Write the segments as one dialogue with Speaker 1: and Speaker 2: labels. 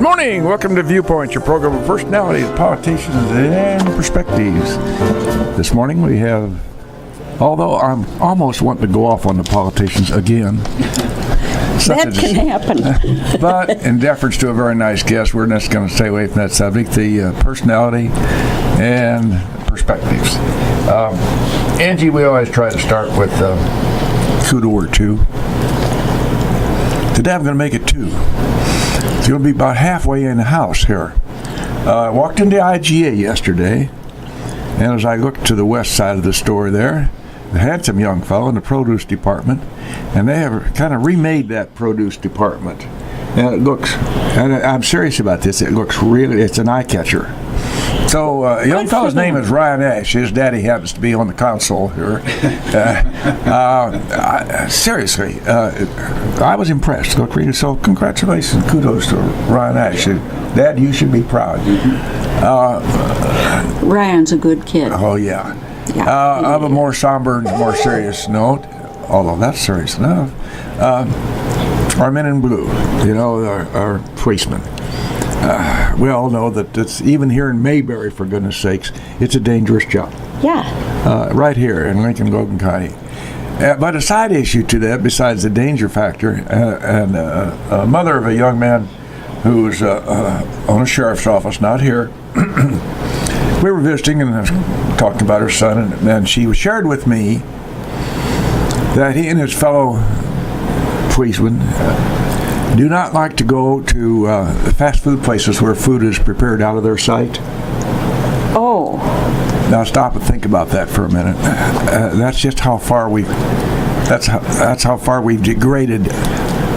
Speaker 1: Good morning. Welcome to Viewpoint, your program of personalities, politicians, and perspectives. This morning we have, although I'm almost wanting to go off on the politicians again.
Speaker 2: That can happen.
Speaker 1: But in deference to a very nice guest, we're just going to stay away from that subject, the personality and perspectives. Angie, we always try to start with kudo or two. Today I'm going to make it two. It's going to be about halfway in the house here. I walked into IGA yesterday, and as I looked to the west side of the store there, a handsome young fellow in the produce department, and they have kind of remade that produce department. And it looks, and I'm serious about this, it looks really, it's an eye catcher. So, young fellow's name is Ryan Ash. His daddy happens to be on the console here. Seriously, I was impressed. Look, Rita, so congratulations, kudos to Ryan Ash. Dad, you should be proud.
Speaker 2: Ryan's a good kid.
Speaker 1: Oh, yeah. Of a more somber and more serious note, although that's serious enough, our men in blue, you know, our policemen. We all know that it's, even here in Mayberry, for goodness sakes, it's a dangerous job.
Speaker 2: Yeah.
Speaker 1: Right here in Lincoln-Logan County. But a side issue to that, besides the danger factor, and a mother of a young man who's on a sheriff's office, not here, we were visiting and talking about her son, and she shared with me that he and his fellow policemen do not like to go to fast food places where food is prepared out of their sight.
Speaker 2: Oh.
Speaker 1: Now stop and think about that for a minute. That's just how far that's how far we've degraded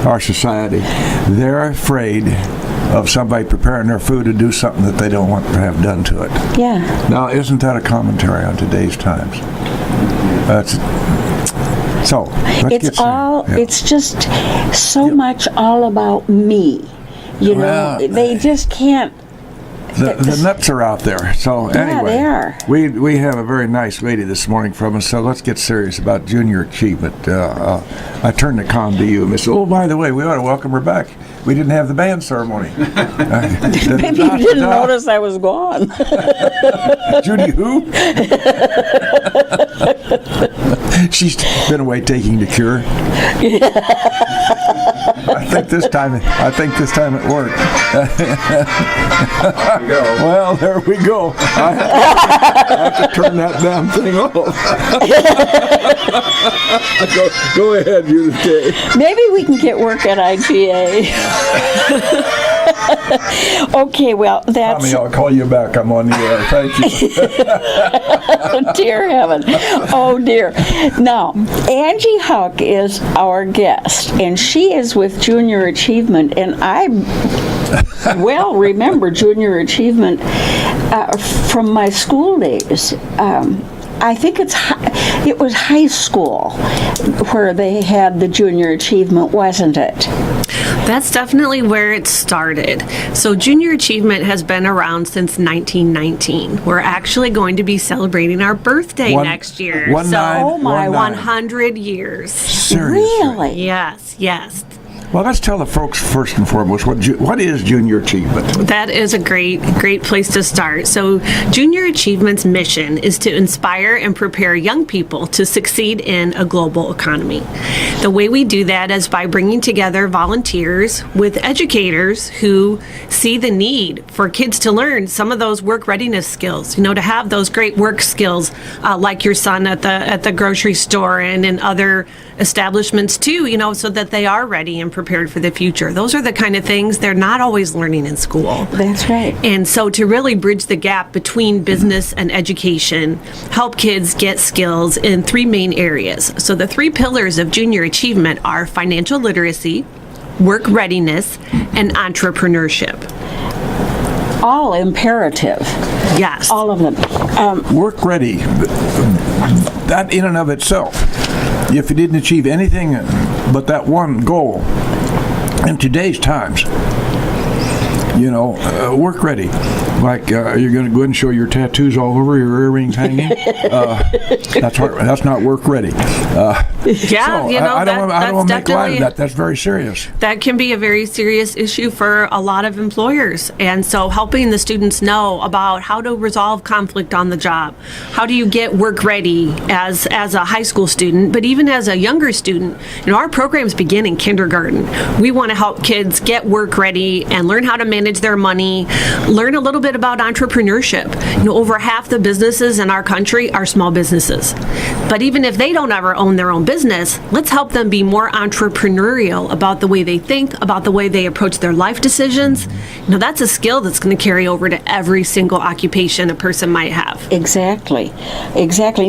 Speaker 1: our society. They're afraid of somebody preparing their food to do something that they don't want to have done to it.
Speaker 2: Yeah.
Speaker 1: Now, isn't that a commentary on today's times? So
Speaker 2: it's just so much all about me. You know, they just can't.
Speaker 1: The nuts are out there. So anyway,
Speaker 2: they are.
Speaker 1: We have a very nice lady this morning from us. So let's get serious about junior achievement. I turn the comm to you, Miss. Oh, by the way, we ought to welcome her back. We didn't have the band ceremony.
Speaker 2: Maybe you didn't notice I was gone.
Speaker 1: Judy who? She's been away taking the cure. I think this time it worked. Well, there we go. I have to turn that damn thing off. Go ahead, Judy.
Speaker 2: Maybe we can get work at IGA. Okay, well, that's...
Speaker 1: Tommy, I'll call you back. I'm on the air. Thank you.
Speaker 2: Oh, dear heaven. Oh, dear. Now, Angie Houck is our guest, and she is with Junior Achievement, and I remember Junior Achievement from my school days. I think it was high school where they had the Junior Achievement, wasn't it?
Speaker 3: That's definitely where it started. So Junior Achievement has been around since 1919. We're actually going to be celebrating our birthday next year. 100 years.
Speaker 1: Seriously?
Speaker 2: Really?
Speaker 3: Yes.
Speaker 1: Well, let's tell the folks first and foremost, what is Junior Achievement?
Speaker 3: That is a great place to start. So Junior Achievement's mission is to inspire and prepare young people to succeed in a global economy. The way we do that is by bringing together volunteers with educators who see the need for kids to learn some of those work readiness skills, to have those great work skills like your son at the grocery store and in other establishments too, so that they are ready and prepared for the future. Those are the kind of things they're not always learning in school.
Speaker 2: That's right.
Speaker 3: And so to really bridge the gap between business and education, help kids get skills in three main areas. So the three pillars of Junior Achievement are financial literacy, work readiness, and entrepreneurship.
Speaker 2: All imperative.
Speaker 3: Yes.
Speaker 2: All of them.
Speaker 1: Work ready. That in and of itself, if you didn't achieve anything but that one goal in today's times, work ready. Like, you're going to go ahead and show your tattoos all over, your earrings hanging. That's hard. That's not work ready.
Speaker 3: Yeah,
Speaker 1: I don't want to make light
Speaker 3: definitely
Speaker 1: of that. That's very serious.
Speaker 3: that can be a very serious issue for a lot of employers. And so helping the students know about how to resolve conflict on the job. How do you get work ready as a high school student, but even as a younger student? Our programs begin in kindergarten. We want to help kids get work ready and learn how to manage their money, learn a little bit about entrepreneurship. Over half the businesses in our country are small businesses. But even if they don't ever own their own business, let's help them be more entrepreneurial about the way they think, about the way they approach their life decisions. That's a skill that's going to carry over to every single occupation a person might have.
Speaker 2: Exactly.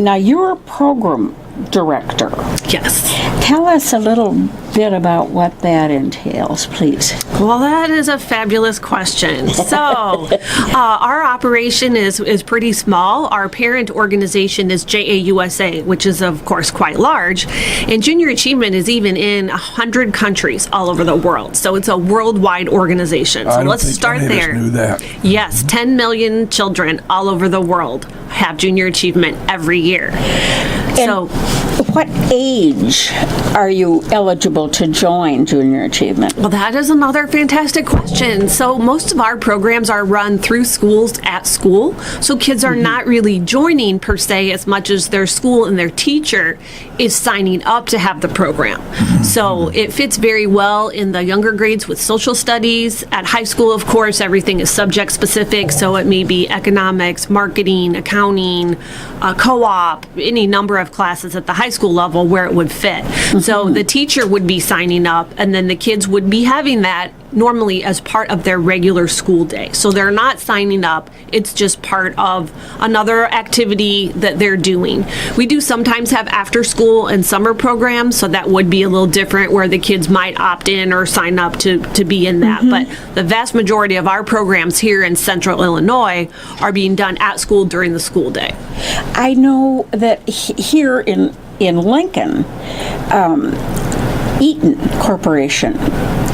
Speaker 2: Now, you're a program director.
Speaker 3: Yes.
Speaker 2: Tell us a little bit about what that entails, please.
Speaker 3: Well, that is a fabulous question. So, our operation is pretty small. Our parent organization is JAUSA, which is, of course, quite large. And Junior Achievement is even in 100 countries all over the world. So, it's a worldwide organization. So, let's start there.
Speaker 1: I knew that.
Speaker 3: Yes, 10 million children all over the world have Junior Achievement every year.
Speaker 2: And what age are you eligible to join Junior Achievement?
Speaker 3: Well, that is another fantastic question. So most of our programs are run through schools at school. So kids are not really joining per se as much as their school and their teacher is signing up to have the program. So it fits very well in the younger grades with social studies. At high school, of course, everything is subject specific. So it may be economics, marketing, accounting, co-op, any number of classes at the high school level where it would fit. So the teacher would be signing up, and then the kids would be having that normally as part of their regular school day. So they're not signing up, it's just part of another activity that they're doing. We do sometimes have after school and summer programs, so that would be a little different where the kids might opt in or sign up to be in that. But the vast majority of our programs here in Central Illinois are being done at school during the school day.
Speaker 2: I know that here in Lincoln, Eaton Corporation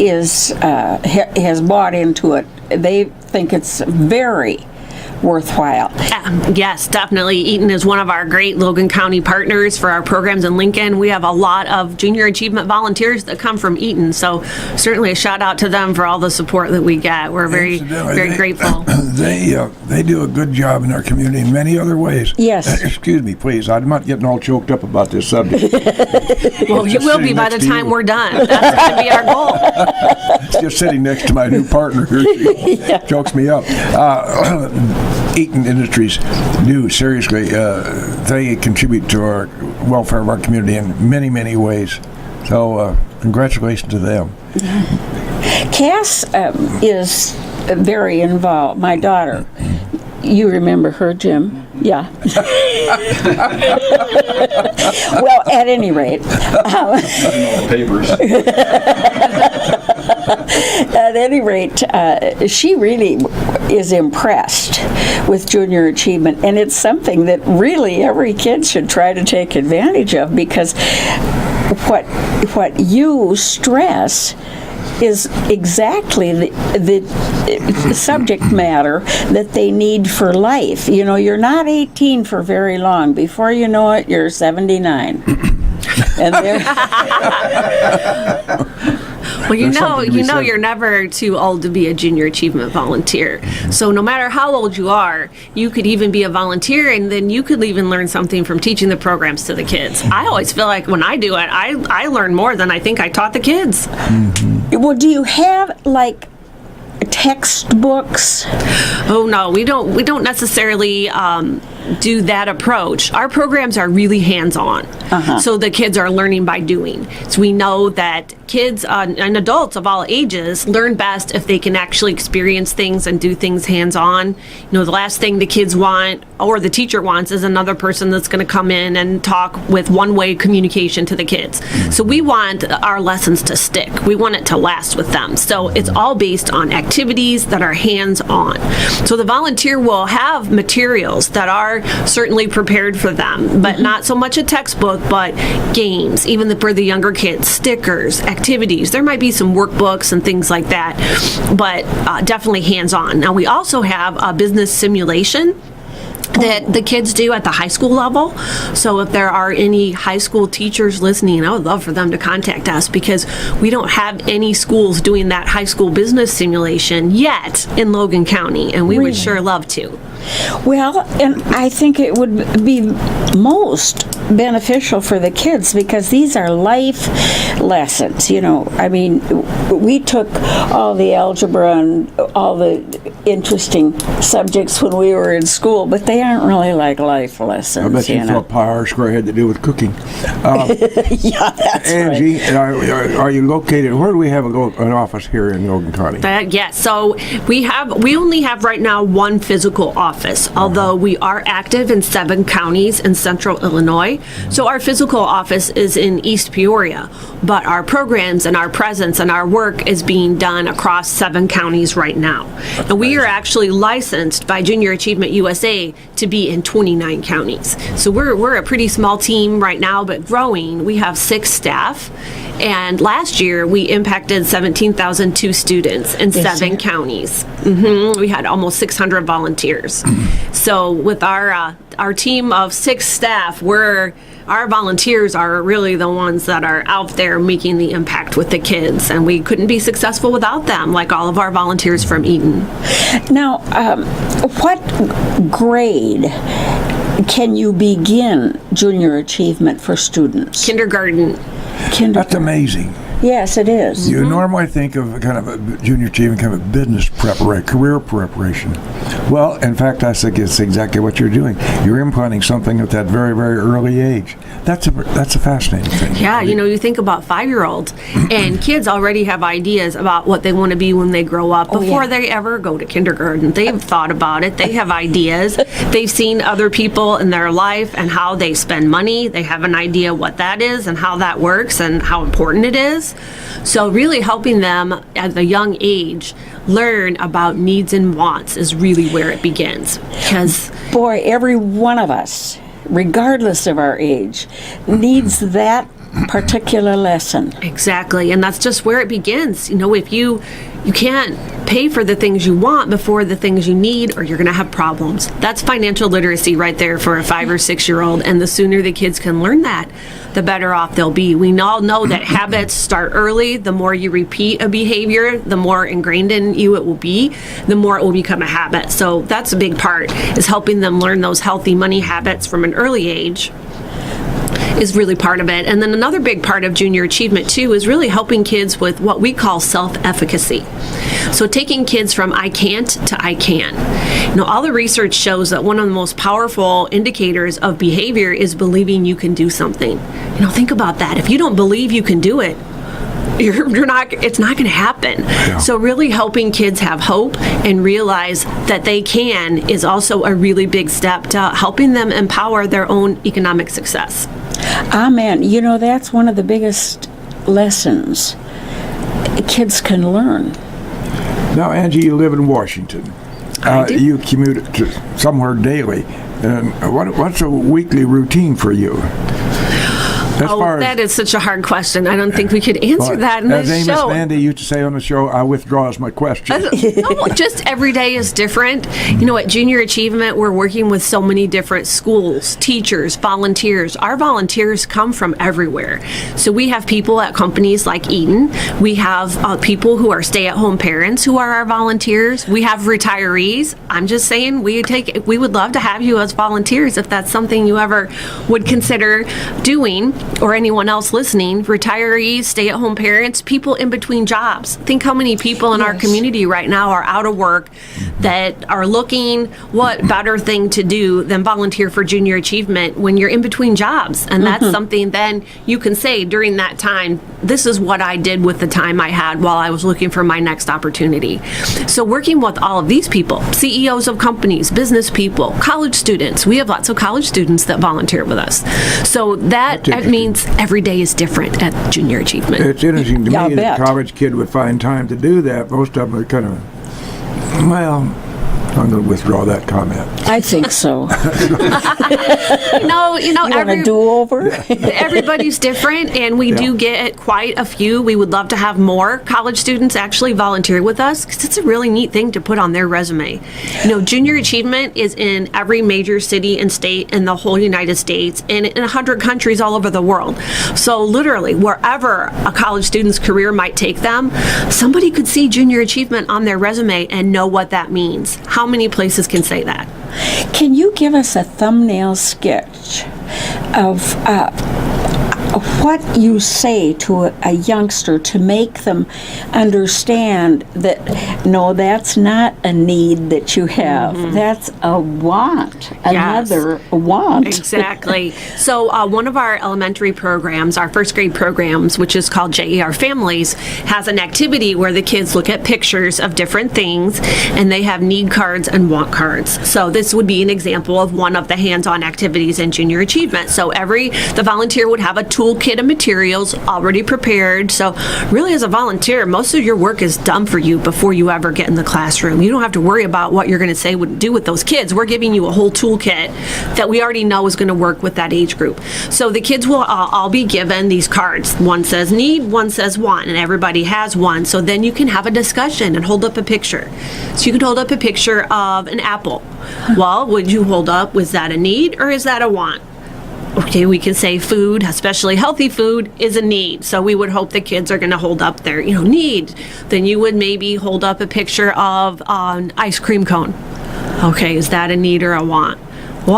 Speaker 2: has bought into it. They think it's very worthwhile.
Speaker 3: Yes, definitely. Eaton is one of our great Logan County partners for our programs in Lincoln. We have a lot of Junior Achievement volunteers that come from Eaton, so certainly a shout out to them for all the support that we get. We're very grateful.
Speaker 1: They do a good job in our community in many other ways.
Speaker 2: Yes.
Speaker 1: Excuse me, please. I'm not getting all choked up about this subject.
Speaker 3: Well, you will be by the time we're done. That's going to be our goal.
Speaker 1: Just sitting next to my new partner here, she chokes me up. Eaton Industries do, seriously, they contribute to our welfare of our community in many, many ways. So congratulations to them.
Speaker 2: Cass is very involved. My daughter, you remember her, Jim? Yeah. Well, at any rate.
Speaker 4: Papers.
Speaker 2: At any rate, she really is impressed with Junior Achievement, and it's something that really every kid should try to take advantage of, because what you stress is exactly the subject matter that they need for life. You're not 18 for very long. Before you know it, you're 79. And
Speaker 3: Well, you're never too old to be a Junior Achievement volunteer. So no matter how old you are, you could even be a volunteer, and then you could even learn something from teaching the programs to the kids. I always feel like when I do it, I learn more than I think I taught the kids.
Speaker 2: Well, do you have textbooks?
Speaker 3: Oh no, we don't necessarily do that approach. Our programs are really hands-on. So the kids are learning by doing. So we know that kids and adults of all ages learn best if they can actually experience things and do things hands-on. The last thing the kids want or the teacher wants is another person that's going to come in and talk with one-way communication to the kids. So we want our lessons to stick. We want it to last with them. So it's all based on activities that are hands-on. So the volunteer will have materials that are are certainly prepared for them, but not so much a textbook, but games, even for the younger kids, stickers, activities. There might be some workbooks and things like that, but definitely hands-on. Now, we also have a business simulation that the kids do at the high school level. So if there are any high school teachers listening, I would love for them to contact us, because we don't have any schools doing that high school business simulation yet in Logan County, and we would sure love to.
Speaker 2: Well, and I think it would be most beneficial for the kids, because these are life lessons, you know. I mean, we took all the algebra and all the interesting subjects when we were in school, but they aren't really like life lessons.
Speaker 1: I bet you
Speaker 2: know.
Speaker 1: thought pi r square had to do with cooking.
Speaker 2: Yeah, that's
Speaker 1: Angie,
Speaker 2: right.
Speaker 1: are you located? Where do we have an office here in Logan County?
Speaker 3: Yes, so we only have right now one physical office, although we are active in 7 counties in central Illinois. So our physical office is in East Peoria, but our programs and our presence and our work is being done across 7 counties right now. And we are actually licensed by Junior Achievement USA to be in 29 counties. So we're a pretty small team right now, but growing. We have 6 staff, and last year we impacted 17,002 students in 7 counties. We had almost 600 volunteers. So with our team of 6 staff, our volunteers are really the ones that are out there making the impact with the kids, and we couldn't be successful without them, like all of our volunteers from Eaton.
Speaker 2: Now, what grade can you begin junior achievement for students?
Speaker 3: Kindergarten.
Speaker 1: That's amazing.
Speaker 2: Yes, it is.
Speaker 1: You normally think of kind of a junior achievement, kind of a business preparation, career preparation. Well, in fact, I think it's exactly what you're doing. You're implanting something at that very, very early age. That's a fascinating thing.
Speaker 3: Yeah, you know, you think about 5-year-olds, and kids already have ideas about what they want to be when they grow up before they ever go to kindergarten. They've thought about it. They have ideas. They've seen other people in their life and how they spend money. They have an idea what that is and how that works and how important it is. So really helping them at a young age learn about needs and wants is really where it begins. Because
Speaker 2: Boy, every one of us, regardless of our age, needs that particular lesson.
Speaker 3: exactly, and that's just where it begins. You know, if you can't pay for the things you want before the things you need, or you're going to have problems. That's financial literacy right there for a 5 or 6-year-old, and the sooner the kids can learn that, the better off they'll be. We all know that habits start early. The more you repeat a behavior, the more ingrained in you it will be, the more it will become a habit. So that's a big part, is helping them learn those healthy money habits from an early age is really part of it. And then another big part of junior achievement too is really helping kids with what we call self-efficacy. So taking kids from I can't to I can. You know, all the research shows that one of the most powerful indicators of behavior is believing you can do something. You know, think about that. If you don't believe you can do it, it's not going to happen. Yeah. So really helping kids have hope and realize that they can is also a really big step to helping them empower their own economic success.
Speaker 2: Amen. You know, that's one of the biggest lessons kids can learn.
Speaker 1: Now, Angie, you live in Washington.
Speaker 3: I do.
Speaker 1: You commute to somewhere daily. And what's a weekly routine for you?
Speaker 3: That is such a hard question. I don't think we could answer that in this show.
Speaker 1: As Amos Mandy used to say on the show, I withdraw my question.
Speaker 3: No, just every day is different. You know, at Junior Achievement, we're working with so many different schools, teachers, volunteers. Our volunteers come from everywhere. So we have people at companies like Eaton. We have people who are stay-at-home parents who are our volunteers. We have retirees. I'm just saying we would love to have you as volunteers if that's something you ever would consider doing. Or anyone else listening, retirees, stay-at-home parents, people in between jobs. Think how many people in our community right now are out of work that are looking what better thing to do than volunteer for junior achievement when you're in between jobs. And that's something then you can say during that time, this is what I did with the time I had while I was looking for my next opportunity. So working with all of these people, CEOs of companies, business people, college students. We have lots of college students that volunteer with us. So that means every day is different at Junior Achievement.
Speaker 1: It's interesting to me that a college kid would find time to do that. Most of them are kind of, I'm going to withdraw that comment.
Speaker 2: I think so.
Speaker 3: No,
Speaker 2: You want a do-over?
Speaker 3: everybody's different, and we do get quite a few. We would love to have more college students actually volunteer with us because it's a really neat thing to put on their resume. Junior achievement is in every major city and state in the whole United States and in 100 countries all over the world. So literally, wherever a college student's career might take them, somebody could see junior achievement on their resume and know what that means. How many places can say that?
Speaker 2: Can you give us a thumbnail sketch of what you say to a youngster to make them understand that, no, that's not a need that you have. That's a want, another want.
Speaker 3: Exactly. So one of our elementary programs, our first grade programs, which is called JER Families, has an activity where the kids look at pictures of different things, and they have need cards and want cards. So this would be an example of one of the hands-on activities in junior achievement. So the volunteer would have a toolkit of materials already prepared. So really, as a volunteer, most of your work is done for you before you ever get in the classroom. You don't have to worry about what you're going to say would do with those kids. We're giving you a whole toolkit that we already know is going to work with that age group. So the kids will all be given these cards. One says need, one says want, and everybody has one. So then you can have a discussion and hold up a picture. So you could hold up a picture of an apple. Well, would you hold up, was that a need or is that a want? Okay, we can say food, especially healthy food, is a need. So we would hope the kids are going to hold up their, need. Then you would maybe hold up a picture of an ice cream cone. Okay, is that a need or a want? Well,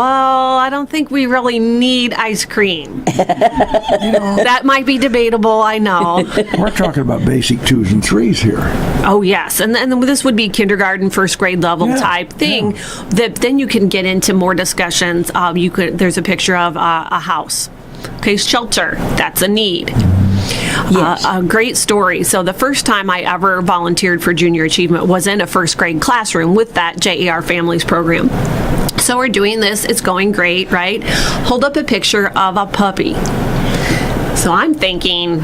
Speaker 3: I don't think we really need ice cream. That might be debatable, I know.
Speaker 1: We're talking about basic 2s and 3s here.
Speaker 3: Oh, yes. And then this would be kindergarten, first grade level type thing. That then you can get into more discussions. There's a picture of a house. Okay, shelter. That's a need. Yes. A great story. So the first time I ever volunteered for junior achievement was in a first grade classroom with that JER Families program. So we're doing this, it's going great, right? Hold up a picture of a puppy. So I'm thinking,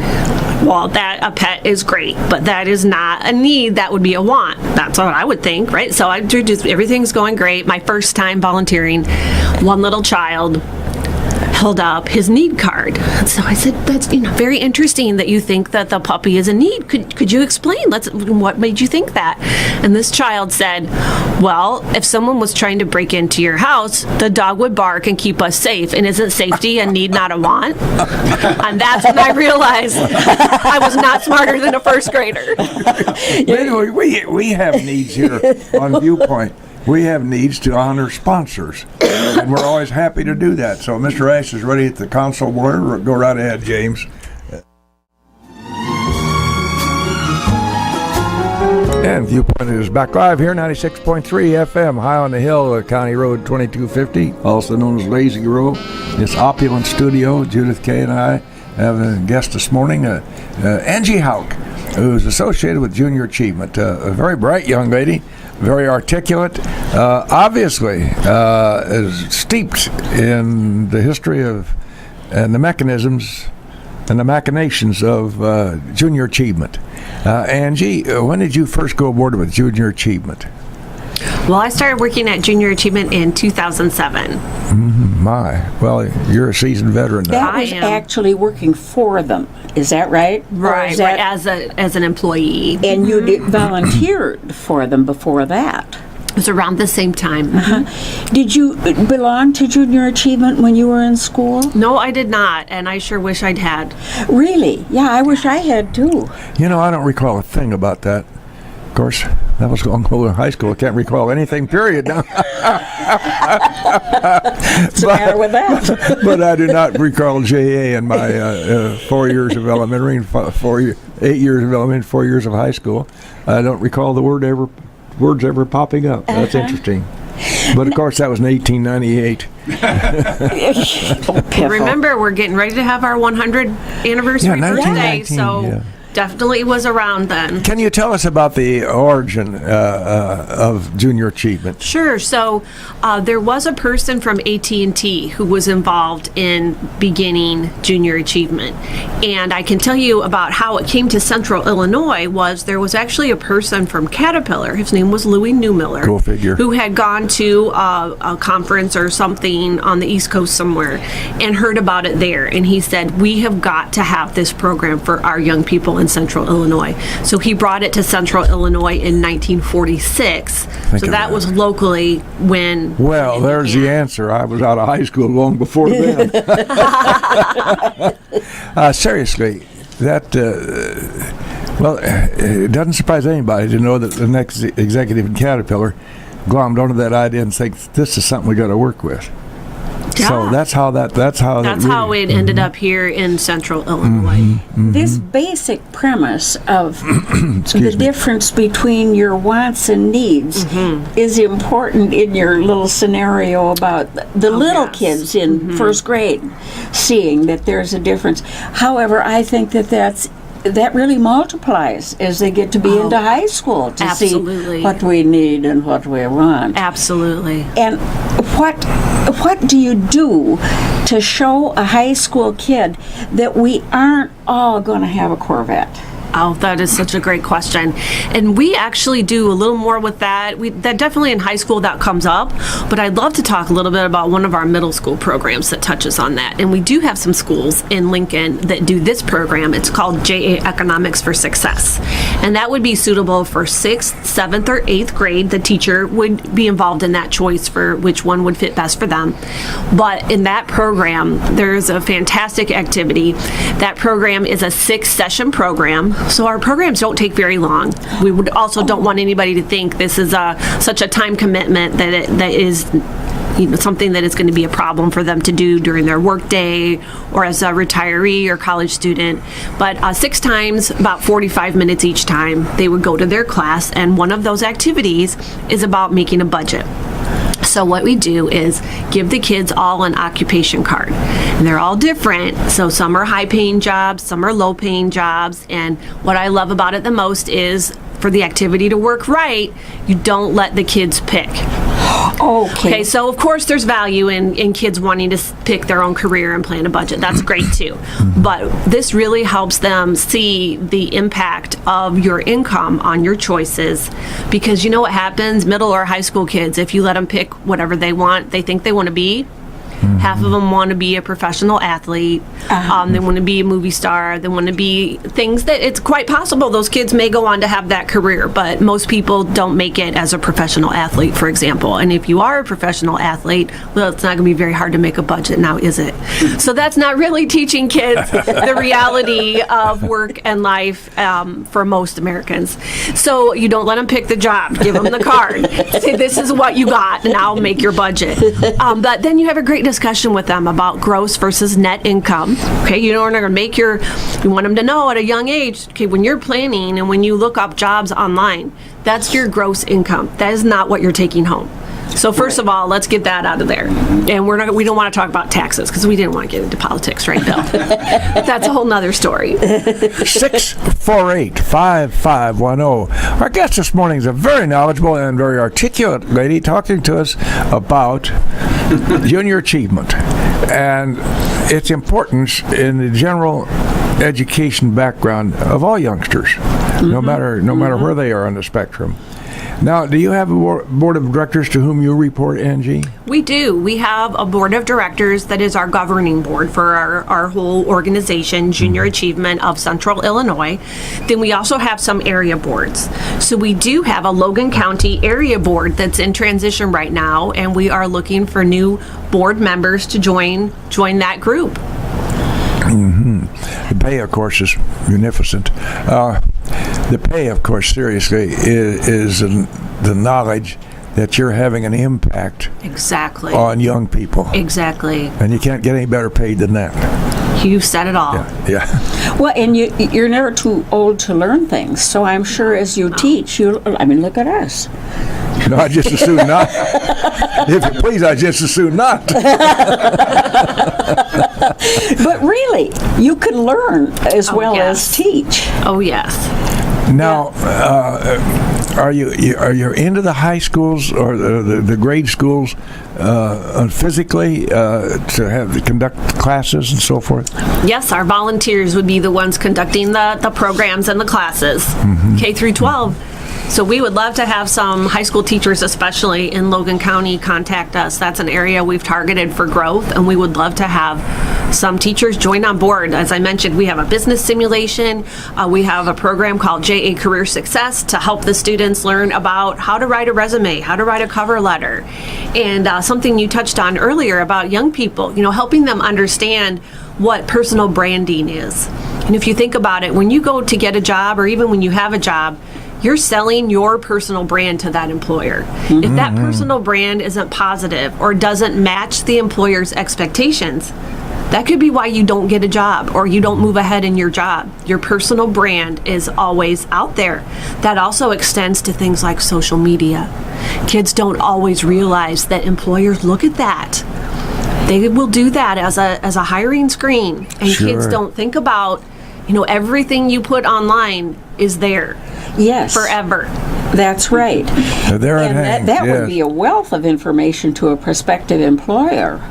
Speaker 3: well, that a pet is great, but that is not a need, that would be a want. That's what I would think, right? So everything's going great. My first time volunteering, one little child held up his need card. So I said, that's very interesting that you think that the puppy is a need. Could you explain? What made you think that? And this child said, well, if someone was trying to break into your house, the dog would bark and keep us safe. And isn't safety a need, not a want? And that's when I realized I was not smarter than a first grader.
Speaker 1: Anyway, we have needs here on Viewpoint. We have needs to honor sponsors, and we're always happy to do that. So Mr. Ash is ready at the console board. Go right ahead, James. And Viewpoint is back live here, 96.3 FM, high on the hill, County Road 2250, also known as Lazy Row. This opulent studio, Judith Kay and I have a guest this morning, Angie Houck, who's associated with Junior Achievement, a very bright young lady, very articulate, obviously is steeped in the history of and the mechanisms and the machinations of Junior Achievement. Angie, when did you first go aboard with Junior Achievement?
Speaker 3: Well, I started working at Junior Achievement in 2007.
Speaker 1: Well, you're a seasoned veteran now.
Speaker 2: That was actually working for them. Is that right?
Speaker 3: Right, as an employee.
Speaker 2: And you volunteered for them before that.
Speaker 3: It was around the same time.
Speaker 2: Did you belong to Junior Achievement when you were in school?
Speaker 3: No, I did not, and I sure wish I'd had.
Speaker 2: Really? Yeah, I wish I had too.
Speaker 1: I don't recall a thing about that. Of course, that was long ago in high school. I can't recall anything, period.
Speaker 2: What's the matter with that?
Speaker 1: But I do not recall JA in my 4 years of elementary, 8 years of elementary, 4 years of high school. I don't recall the words ever popping up. That's interesting. But of course, that was in 1898.
Speaker 3: Remember, we're getting ready to have our 100th anniversary birthday, so Definitely was around then.
Speaker 1: Can you tell us about the origin of junior achievement?
Speaker 3: Sure. So there was a person from AT&T who was involved in beginning junior achievement. And I can tell you about how it came to Central Illinois. There was actually a person from Caterpillar, his name was Louis Newmiller.
Speaker 1: Go figure.
Speaker 3: Who had gone to a conference or something on the East Coast somewhere and heard about it there. And he said, we have got to have this program for our young people in Central Illinois. So he brought it to Central Illinois in 1946. So that was locally when.
Speaker 1: Well, there's the answer. I was out of high school long before then. Seriously, that. It doesn't surprise anybody to know that the next executive in Caterpillar glommed onto that idea and said, "This is something we got to work with."
Speaker 3: Yeah.
Speaker 1: So that's how
Speaker 3: it ended up here in Central Illinois.
Speaker 2: This basic premise of the difference between your wants and needs is important in your little scenario about the little kids in first grade seeing that there's a difference. However, I think that really multiplies as they get to be into high school to see what we need and what we want.
Speaker 3: Absolutely.
Speaker 2: And what do you do to show a high school kid that we aren't all going to have a Corvette?
Speaker 3: Oh, that is such a great question. And we actually do a little more with that. That definitely in high school that comes up, but I'd love to talk a little bit about one of our middle school programs that touches on that. And we do have some schools in Lincoln that do this program. It's called JA Economics for Success. And that would be suitable for 6th, 7th, or 8th grade. The teacher would be involved in that choice for which one would fit best for them. But in that program, there's a fantastic activity. That program is a 6-session program. So our programs don't take very long. We would also don't want anybody to think this is such a time commitment that is something that is going to be a problem for them to do during their workday or as a retiree or college student. But 6 times, about 45 minutes each time, they would go to their class, and one of those activities is about making a budget. So what we do is give the kids all an occupation card. And they're all different. So some are high-paying jobs, some are low-paying jobs. And what I love about it the most is for the activity to work right, you don't let the kids pick. Okay, so of course there's value in kids wanting to pick their own career and plan a budget. That's great too. But this really helps them see the impact of your income on your choices, because you know what happens, middle or high school kids, if you let them pick whatever they think they want to be, half of them want to be a professional athlete. They want to be a movie star. They want to be things that it's quite possible those kids may go on to have that career, but most people don't make it as a professional athlete, for example. And if you are a professional athlete, well, it's not going to be very hard to make a budget now, is it? So that's not really teaching kids the reality of work and life for most Americans. So you don't let them pick the job. Give them the card. Say, this is what you got, and I'll make your budget. But then you have a great discussion with them about gross versus net income. Okay, you want them to know at a young age, okay, when you're planning and when you look up jobs online, that's your gross income. That is not what you're taking home. So first of all, let's get that out of there. And we don't want to talk about taxes because we didn't want to get into politics, right, Bill? That's a whole nother story.
Speaker 1: 648-5510. Our guest this morning is a very knowledgeable and very articulate lady talking to us about junior achievement and its importance in the general education background of all youngsters, no matter where they are on the spectrum. Now, do you have a board of directors to whom you report, Angie?
Speaker 3: We do. We have a board of directors that is our governing board for our whole organization, Junior Achievement of Central Illinois. Then we also have some area boards. So we do have a Logan County area board that's in transition right now, and we are looking for new board members to join that group.
Speaker 1: The pay, of course, is munificent. The pay, of course, seriously, is the knowledge that you're having an impact on young people.
Speaker 3: Exactly.
Speaker 1: And you can't get any better paid than that.
Speaker 3: You've said it all.
Speaker 1: Yeah.
Speaker 2: Well, and you're never too old to learn things. So I'm sure as you teach, look at us.
Speaker 1: No, I just assume not. If you please, I just assume not.
Speaker 2: But really, you can learn as well
Speaker 3: yes.
Speaker 2: as teach.
Speaker 3: Oh, yes.
Speaker 1: Now, are you into the high schools or the grade schools physically to conduct classes and so forth?
Speaker 3: Yes, our volunteers would be the ones conducting the programs and the classes, K through 12. So we would love to have some high school teachers, especially in Logan County, contact us. That's an area we've targeted for growth, and we would love to have some teachers join on board. As I mentioned, we have a business simulation. We have a program called JA Career Success to help the students learn about how to write a resume, how to write a cover letter, and something you touched on earlier about young people, helping them understand what personal branding is. And if you think about it, when you go to get a job, or even when you have a job, you're selling your personal brand to that employer. If that personal brand isn't positive or doesn't match the employer's expectations, that could be why you don't get a job or you don't move ahead in your job. Your personal brand is always out there. That also extends to things like social media. Kids don't always realize that employers look at that. They will do that as a hiring screen. And kids don't think about, everything you put online is there.
Speaker 2: Yes.
Speaker 3: Forever.
Speaker 2: That's right.
Speaker 1: They're at
Speaker 2: And
Speaker 1: hand,
Speaker 2: that
Speaker 1: yes.
Speaker 2: would be a wealth of information to a prospective employer.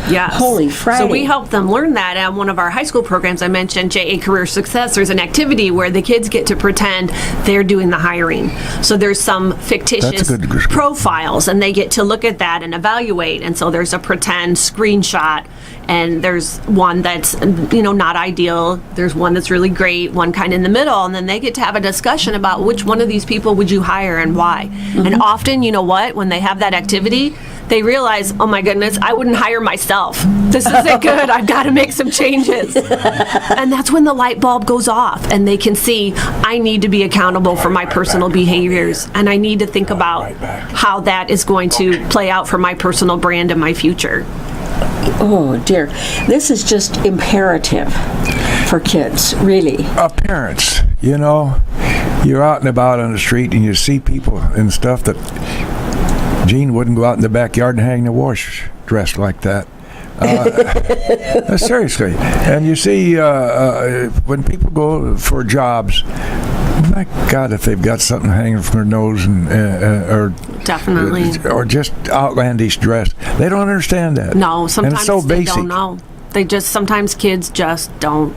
Speaker 3: Yes.
Speaker 2: Holy Friday.
Speaker 3: So we help them learn that at one of our high school programs. I mentioned JA Career Success. There's an activity where the kids get to pretend they're doing the hiring. So there's some fictitious profiles, and they get to look at that and evaluate. And so there's a pretend screenshot, and there's one that's, not ideal. There's one that's really great, one kind of in the middle, and then they get to have a discussion about which one of these people would you hire and why. And often, when they have that activity, they realize, oh my goodness, I wouldn't hire myself. This isn't good. I've got to make some changes. And that's when the light bulb goes off and they can see, I need to be accountable for my personal behaviors, and I need to think about how that is going to play out for my personal brand in my future.
Speaker 2: Oh dear, this is just imperative for kids, really.
Speaker 1: Parents, you're out and about on the street and you see people and stuff that Gene wouldn't go out in the backyard and hang the wash dressed like that. Seriously. And you see when people go for jobs, my God, if they've got something hanging from their nose or
Speaker 3: Definitely.
Speaker 1: Or just outlandish dress, they don't understand that.
Speaker 3: No, sometimes
Speaker 1: and it's so
Speaker 3: they
Speaker 1: basic.
Speaker 3: don't know. Sometimes kids just don't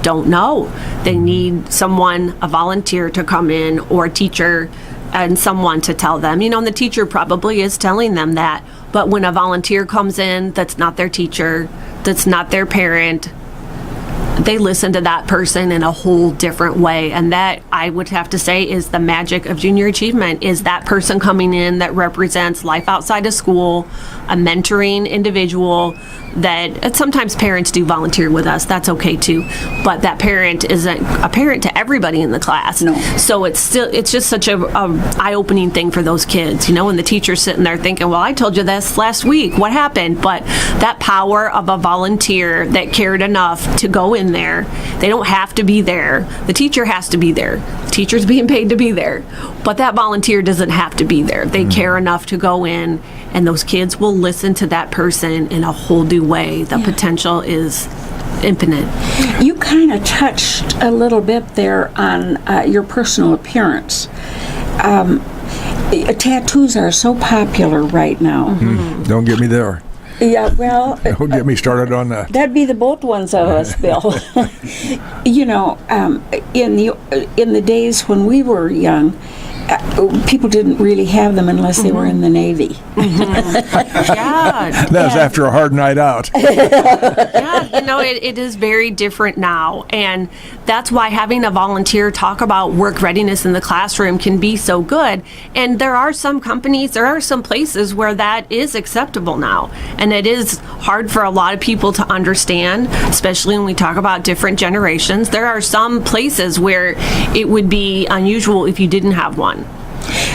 Speaker 3: know. They need someone, a volunteer to come in, or a teacher and someone to tell them, and the teacher probably is telling them that. But when a volunteer comes in that's not their teacher, that's not their parent, they listen to that person in a whole different way. And that, I would have to say, is the magic of junior achievement, is that person coming in that represents life outside of school, a mentoring individual that sometimes parents do volunteer with us. That's okay too. But that parent isn't a parent to everybody in the class.
Speaker 2: No.
Speaker 3: So it's just such a eye-opening thing for those kids, and the teacher's sitting there thinking, well, I told you this last week. What happened? But that power of a volunteer that cared enough to go in there, they don't have to be there. The teacher has to be there. The teacher's being paid to be there. But that volunteer doesn't have to be there. They care enough to go in, and those kids will listen to that person in a whole new way. The potential is infinite.
Speaker 2: You kind of touched a little bit there on your personal appearance. Tattoos are so popular right now.
Speaker 1: Don't get me there.
Speaker 2: Yeah, well...
Speaker 1: Don't get me started on that.
Speaker 2: That'd be the both ones of us, Bill. In the days when we were young, people didn't really have them unless they were in the Navy.
Speaker 3: Yeah.
Speaker 1: That was after a hard night out.
Speaker 3: Yeah, it is very different now. And that's why having a volunteer talk about work readiness in the classroom can be so good. And there are some companies, there are some places where that is acceptable now. And it is hard for a lot of people to understand, especially when we talk about different generations. There are some places where it would be unusual if you didn't have one.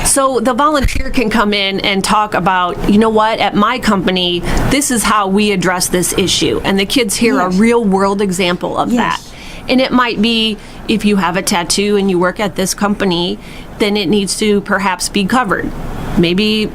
Speaker 3: So the volunteer can come in and talk about, at my company, this is how we address this issue. And the kids hear a real world example of that. And it might be, if you have a tattoo and you work at this company, then it needs to perhaps be covered. maybe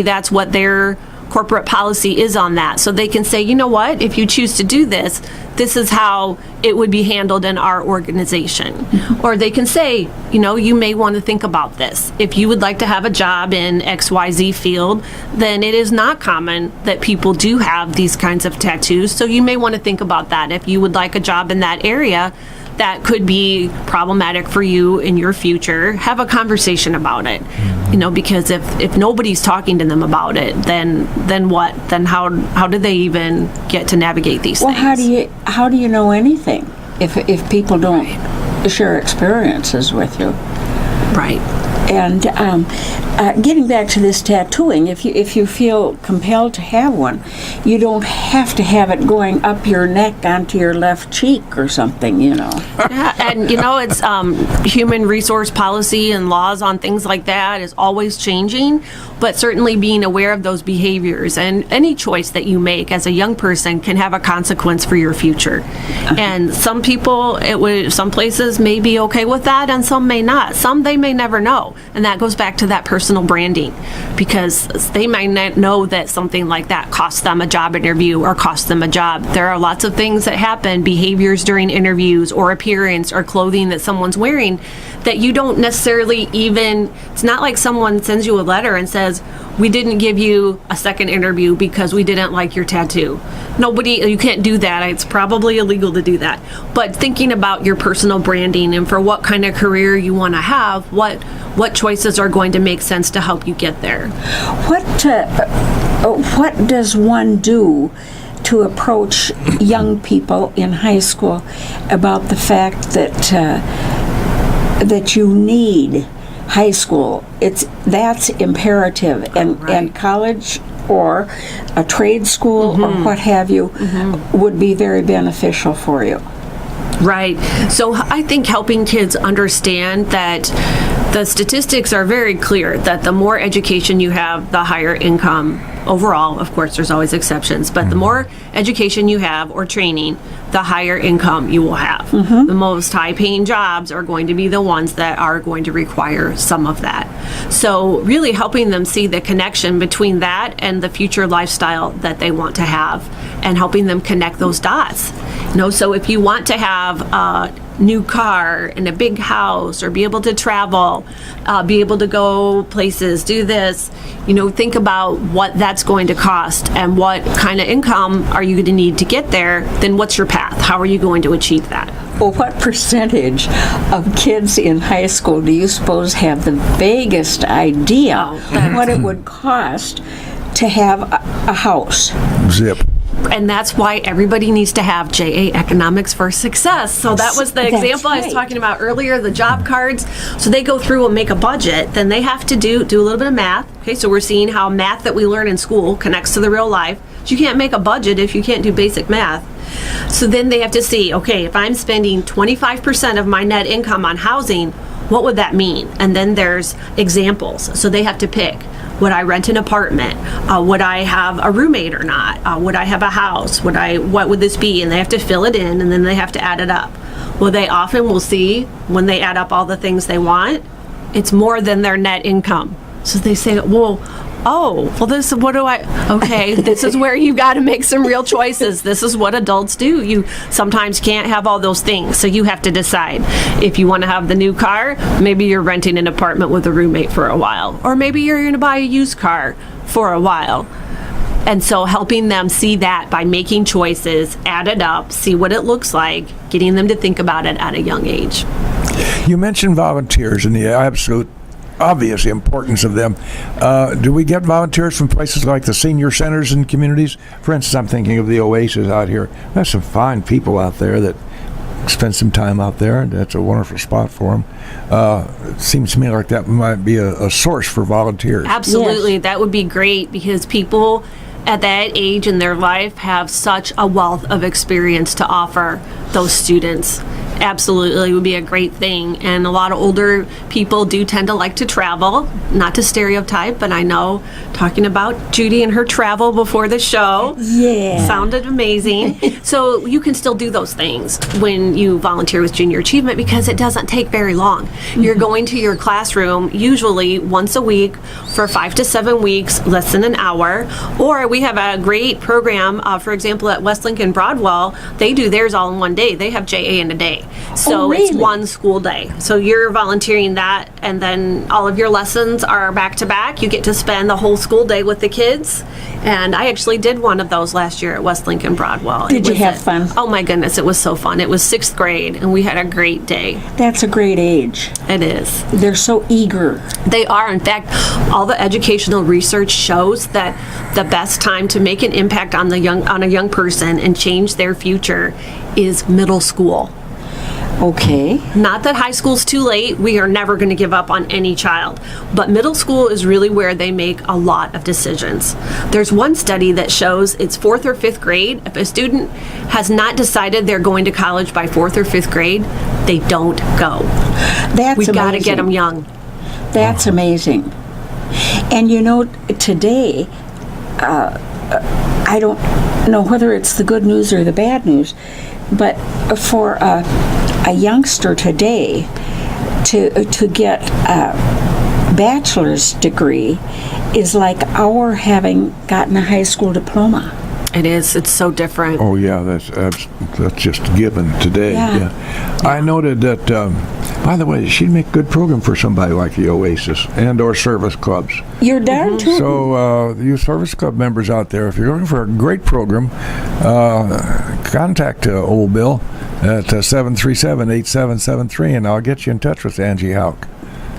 Speaker 3: that's what their corporate policy is on that. So they can say, you know what, if you choose to do this, this is how it would be handled in our organization. Or they can say, you know, you may want to think about this. If you would like to have a job in XYZ field, then it is not common that people do have these kinds of tattoos. So you may want to think about that. If you would like a job in that area, that could be problematic for you in your future, have a conversation about it. You know, because if nobody's talking to them about it, then what? Then how do they even get to navigate these things?
Speaker 2: Well, how do you know anything if people don't share experiences with you?
Speaker 3: Right.
Speaker 2: And getting back to this tattooing, if you feel compelled to have one, you don't have to have it going up your neck onto your left cheek or something, you know.
Speaker 3: Yeah, and you know, it's human resource policy and laws on things like that is always changing, but certainly being aware of those behaviors and any choice that you make as a young person can have a consequence for your future. And some people, some places may be okay with that and some may not. Some they may never know. And that goes back to that personal branding, because they might not know that something like that costs them a job interview or costs them a job. There are lots of things that happen, behaviors during interviews or appearance or clothing that someone's wearing that you don't necessarily even, it's not like someone sends you a letter and says, we didn't give you a second interview because we didn't like your tattoo. You can't do that. It's probably illegal to do that. But thinking about your personal branding and for what kind of career you want to have, what choices are going to make sense to help you get there.
Speaker 2: What does one do to approach young people in high school about the fact that you need high school? That's imperative, and college or a trade school or what have you would be very beneficial for you.
Speaker 3: Right. So I think helping kids understand that the statistics are very clear that the more education you have, the higher income overall. Of course, there's always exceptions, but the more education you have or training, the higher income you will have. The most high-paying jobs are going to be the ones that are going to require some of that. So really helping them see the connection between that and the future lifestyle that they want to have, and helping them connect those dots. You know, so if you want to have a new car and a big house, or be able to travel, be able to go places, do this, you know, think about what that's going to cost and what kind of income are you going to need to get there. Then what's your path? How are you going to achieve that?
Speaker 2: Well, what percentage of kids in high school do you suppose have the vaguest idea what it would cost to have a house?
Speaker 1: Zip.
Speaker 3: And that's why everybody needs to have JA Economics for Success. So that was the
Speaker 2: That's
Speaker 3: example I was
Speaker 2: right.
Speaker 3: talking about earlier, the job cards. So they go through and make a budget. Then they have to do a little bit of math. Okay, so we're seeing how math that we learn in school connects to the real life. So you can't make a budget if you can't do basic math. So then they have to see, okay, if I'm spending 25% of my net income on housing, what would that mean? And then there's examples. So they have to pick. Would I rent an apartment? Would I have a roommate or not? Would I have a house? What would this be? And they have to fill it in, and then they have to add it up. Well, they often will see when they add up all the things they want, it's more than their net income. So they say, this is where you got to make some real choices. This is what adults do. You sometimes can't have all those things. So you have to decide if you want to have the new car, maybe you're renting an apartment with a roommate for a while, or maybe you're going to buy a used car for a while. And so helping them see that by making choices, add it up, see what it looks like, getting them to think about it at a young age.
Speaker 1: You mentioned volunteers and the absolute obvious importance of them. Do we get volunteers from places like the senior centers and communities? For instance, I'm thinking of the Oasis out here. There's some fine people out there that spend some time out there, and that's a wonderful spot for them. It seems to me like that might be a source for volunteers.
Speaker 3: Absolutely.
Speaker 2: Yes.
Speaker 3: That would be great, because people at that age in their life have such a wealth of experience to offer those students. Absolutely, it would be a great thing. And a lot of older people do tend to like to travel, not to stereotype, but I know talking about Judy and her travel before the show sounded amazing. So you can still do those things when you volunteer with Junior Achievement because it doesn't take very long. You're going to your classroom usually once a week for 5 to 7 weeks, less than an hour. Or we have a great program, for example, at West Lincoln Broadwell, they do theirs all in one day. They have JA in a day. So
Speaker 2: really?
Speaker 3: It's one school day. So you're volunteering that, and then all of your lessons are back to back. You get to spend the whole school day with the kids. And I actually did one of those last year at West Lincoln Broadwell.
Speaker 2: Did you have fun?
Speaker 3: Oh my goodness, it was so fun. It was 6th grade, and we had a great day.
Speaker 2: That's a great age.
Speaker 3: It is.
Speaker 2: They're so eager.
Speaker 3: They are. In fact, all the educational research shows that the best time to make an impact on a young person and change their future is middle school.
Speaker 2: Okay.
Speaker 3: Not that high school's too late. We are never going to give up on any child. But middle school is really where they make a lot of decisions. There's one study that shows it's 4th or 5th grade. If a student has not decided they're going to college by 4th or 5th grade, they don't go.
Speaker 2: That's
Speaker 3: We got to
Speaker 2: amazing.
Speaker 3: get them young.
Speaker 2: That's amazing. And you know, today, I don't know whether it's the good news or the bad news, but for a youngster today to get a bachelor's degree is like our having gotten a high school diploma.
Speaker 3: It is. It's so different.
Speaker 1: Oh yeah, that's just given today.
Speaker 2: Yeah.
Speaker 1: I noted that. By the way, she'd make a good program for somebody like the Oasis and/or service clubs.
Speaker 2: You're darn tootin'.
Speaker 1: So, you service club members out there, if you're looking for a great program, contact old Bill at 737-8773, and I'll get you in touch with Angie Houck.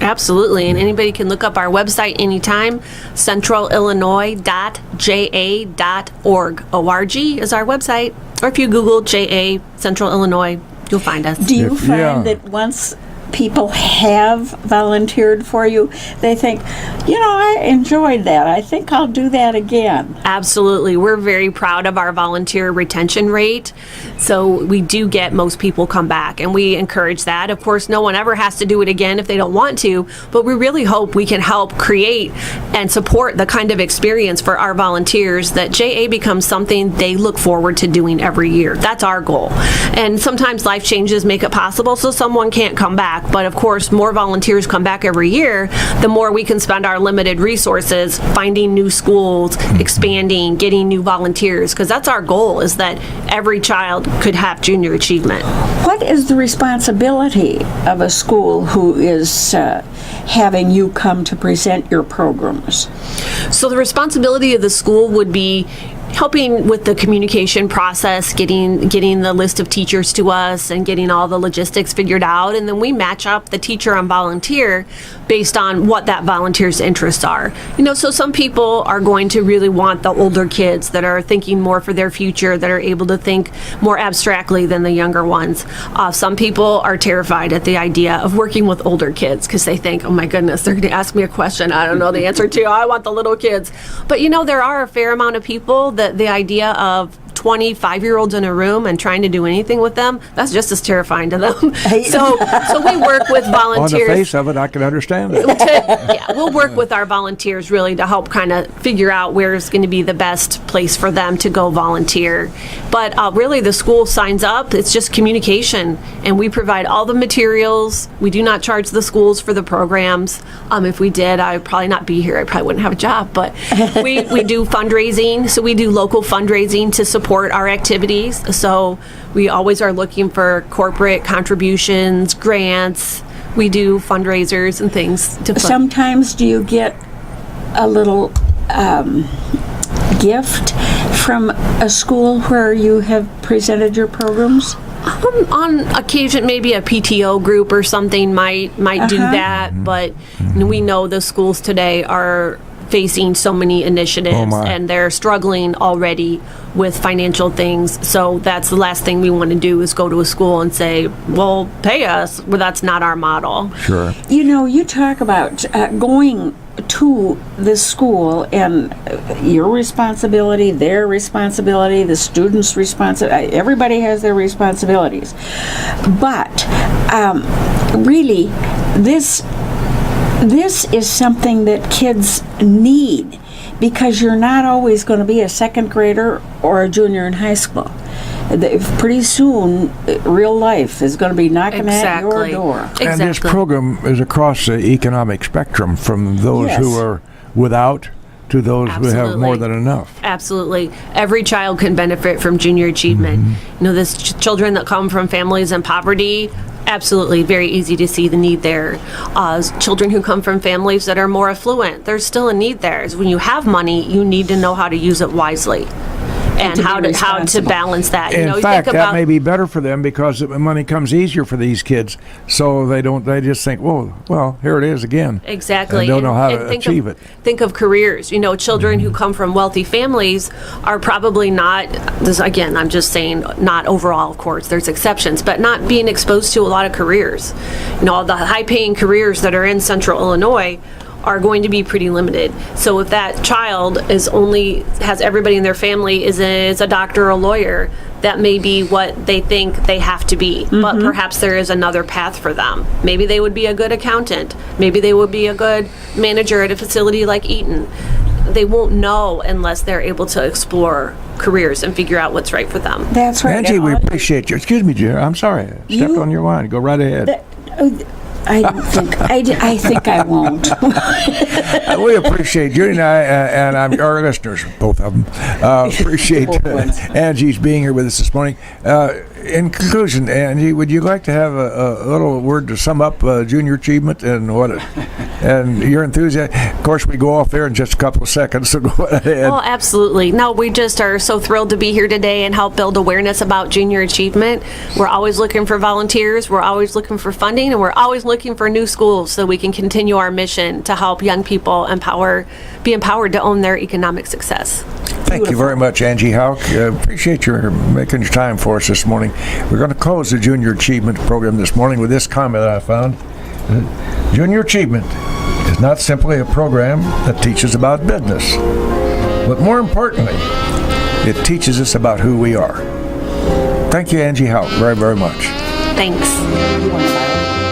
Speaker 3: Absolutely, and anybody can look up our website anytime, centralillinois.ja.org. O-R-G is our website. Or if you Google JA Central Illinois, you'll find us.
Speaker 2: Do you
Speaker 1: If-
Speaker 2: find
Speaker 1: yeah.
Speaker 2: that once people have volunteered for you, they think, you know, I enjoyed that. I think I'll do that again.
Speaker 3: Absolutely. We're very proud of our volunteer retention rate. So we do get most people come back, and we encourage that. Of course, no one ever has to do it again if they don't want to, but we really hope we can help create and support the kind of experience for our volunteers that JA becomes something they look forward to doing every year. That's our goal. And sometimes life changes make it possible, so someone can't come back. But of course, more volunteers come back every year, the more we can spend our limited resources finding new schools, expanding, getting new volunteers, because that's our goal, is that every child could have junior achievement.
Speaker 2: What is the responsibility of a school who is having you come to present your programs?
Speaker 3: So the responsibility of the school would be helping with the communication process, getting the list of teachers to us and getting all the logistics figured out, and then we match up the teacher and volunteer based on what that volunteer's interests are. You know, so some people are going to really want the older kids that are thinking more for their future, that are able to think more abstractly than the younger ones. Some people are terrified at the idea of working with older kids because they think, oh my goodness, they're going to ask me a question I don't know the answer to. I want the little kids. But you know, there are a fair amount of people that the idea of 25-year-olds in a room and trying to do anything with them, that's just as terrifying to them. So we work with volunteers.
Speaker 1: On the face of it, I can understand that.
Speaker 3: Yeah, we'll work with our volunteers really to help kind of figure out where's going to be the best place for them to go volunteer. But really, the school signs up. It's just communication, and we provide all the materials. We do not charge the schools for the programs. If we did, I would probably not be here. I probably wouldn't have a job. But we do fundraising, so we do local fundraising to support our activities. So we always are looking for corporate contributions, grants. We do fundraisers and things to
Speaker 2: Sometimes do you get a little gift from a school where you have presented your programs?
Speaker 3: on occasion, maybe a PTO group or something might do that, but we know the schools today are facing so many initiatives,
Speaker 1: Oh, my.
Speaker 3: and they're struggling already with financial things. So that's the last thing we want to do is go to a school and say, well, pay us. Well, that's not our model.
Speaker 1: Sure.
Speaker 2: You know, you talk about going to the school and your responsibility, their responsibility, the students' responsibility. Everybody has their responsibilities. But really, this is something that kids need, because you're not always going to be a second grader or a junior in high school. Pretty soon, real life is going to be knocking at your door.
Speaker 3: Exactly.
Speaker 1: And this program is across the economic spectrum, from those
Speaker 2: Yes.
Speaker 1: who are without to those who have more than enough.
Speaker 3: Absolutely. Every child can benefit from junior achievement.
Speaker 1: Mm-hmm.
Speaker 3: You know, this children that come from families in poverty, absolutely, very easy to see the need there. Children who come from families that are more affluent, there's still a need there. When you have money, you need to know how to use it wisely. And
Speaker 2: to be
Speaker 3: how to
Speaker 2: responsible.
Speaker 3: balance that.
Speaker 1: In
Speaker 3: You know, you
Speaker 1: fact,
Speaker 3: think
Speaker 1: that
Speaker 3: about
Speaker 1: may be better for them, because the money comes easier for these kids, so they just think, well, here it is again.
Speaker 3: Exactly.
Speaker 1: And don't know how
Speaker 3: And
Speaker 1: to
Speaker 3: think
Speaker 1: achieve
Speaker 3: of,
Speaker 1: it.
Speaker 3: Think of careers. You know, children who come from wealthy families are probably not, this again, I'm just saying, not overall, of course, there's exceptions, but not being exposed to a lot of careers. You know, all the high-paying careers that are in Central Illinois are going to be pretty limited. So if that child has everybody in their family is a doctor or a lawyer, that may be what they think they have to be. But perhaps there is another path for them. Maybe they would be a good accountant. Maybe they would be a good manager at a facility like Eaton. They won't know unless they're able to explore careers and figure out what's right for them.
Speaker 2: That's right.
Speaker 1: Angie,
Speaker 2: And
Speaker 1: we
Speaker 2: all-
Speaker 1: appreciate you. Excuse me, dear. I'm sorry. I stepped
Speaker 2: You-
Speaker 1: on your line. Go right ahead.
Speaker 2: I don't think I think I won't.
Speaker 1: We appreciate Judy and I, and our listeners, both of them, appreciate
Speaker 2: Both ones.
Speaker 1: Angie's being here with us this morning. In conclusion, Angie, would you like to have a little word to sum up junior achievement and and your enthusiasm? Of course, we go off there in just a couple of seconds, so go ahead.
Speaker 3: Oh, absolutely. No, we just are so thrilled to be here today and help build awareness about junior achievement. We're always looking for volunteers, we're always looking for funding, and we're always looking for new schools so we can continue our mission to help young people be empowered to own their economic success.
Speaker 1: Thank you very much, Angie Houck. Appreciate your making your time for us this morning. We're going to close the Junior Achievement program this morning with this comment I found. Junior Achievement is not simply a program that teaches about business, but more importantly, it teaches us about who we are. Thank you, Angie Houck, very, very much.
Speaker 3: Thanks.
Speaker 2: You want to buy it?